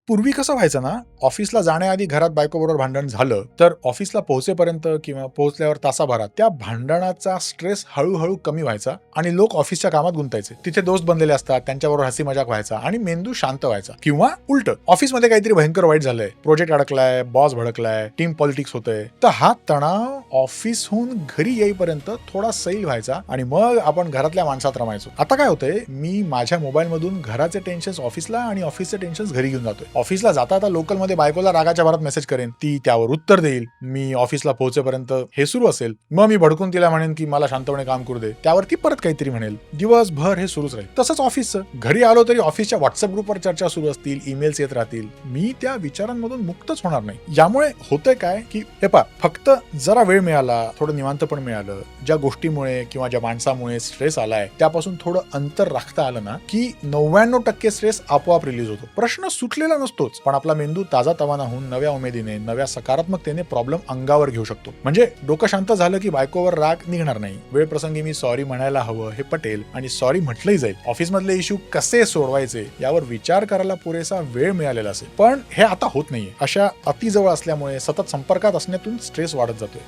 पूर्वी कसं व्हायचं ना, ऑफिसला जाण्याआधी घरात बायकोबरोबर भांडण झालं, तर ऑफिसला पोहोचेपर्यंत किंवा पोहोचल्यावर तासाभरात त्या भांडणाचा स्ट्रेस हळूहळू कमी व्हायचा आणि लोक ऑफिसच्या कामात गुंतायचे. तिथे दोस्त बनलेले असतात, त्यांच्याबरोबर हसी मजाक व्हायचा आणि मेंदू शांत व्हायचा. किंवा उलट, ऑफिसमध्ये काहीतरी भयंकर वाईट झालंय, प्रोजेक्ट अडकलाय, बॉस भडकलाय, टीम पॉलिटिक्स होतंय, तर हा तणाव ऑफिसहून घरी येईपर्यंत थोडा सैल व्हायचा आणि मग आपण घरातल्या माणसात रमायचो. आता काय होतंय, मी माझ्या मोबाईल मधून घराचे टेन्शन ऑफिसला आणि ऑफिसचे टेन्शन घरी घेऊन जातोय. ऑफिसला जाता आता लोकलमध्ये बायकोला रागाच्या भरात मेसेज करेन, ती त्यावर उत्तर देईल. मी ऑफिसला पोहोचेपर्यंत हे सुरू असेल, मग मी भडकून तिला म्हणेन की मला शांतपणे काम करू दे, त्यावर ती परत काहीतरी म्हणेल. दिवसभर हे सुरूच राहील. तसंच ऑफिसचं, घरी आलो तरी ऑफिसच्या व्हॉट्सअप ग्रुपवर चर्चा सुरू असतील, ईमेल्स येत राहतील, मी त्या विचारांमधून मुक्तच होणार नाही. यामुळे होतंय काय की फक्त जरा वेळ मिळाला, थोडं निवांतपण मिळालं, ज्या गोष्टीमुळे किंवा ज्या माणसामुळे स्ट्रेस आलाय त्यापासून थोडं अंतर राखता आलं ना, की 99% स्ट्रेस आपोआप रिलीज होतो. प्रश्न सुटलेला नसतोच, पण आपला मेंदू ताजा तवाना होऊन नव्या उमेदीने, नव्या सकारात्मकतेने प्रॉब्लेम अंगावर घेऊ शकतो. म्हणजे डोकं शांत झालं की बायकोवर राग निघणार नाही, वेळ प्रसंगी मी सॉरी म्हणायला हवं हे पटेल आणि सॉरी म्हटलंही जाईल. ऑफिसमधले इश्यू कसे सोडवायचे यावर विचार करायला पुरेसा वेळ मिळालेला असेल. पण हे आता होत नाहीये. अशा अतिजवळ असल्यामुळे सतत संपर्कात असण्यातून स्ट्रेस वाढत जातोय.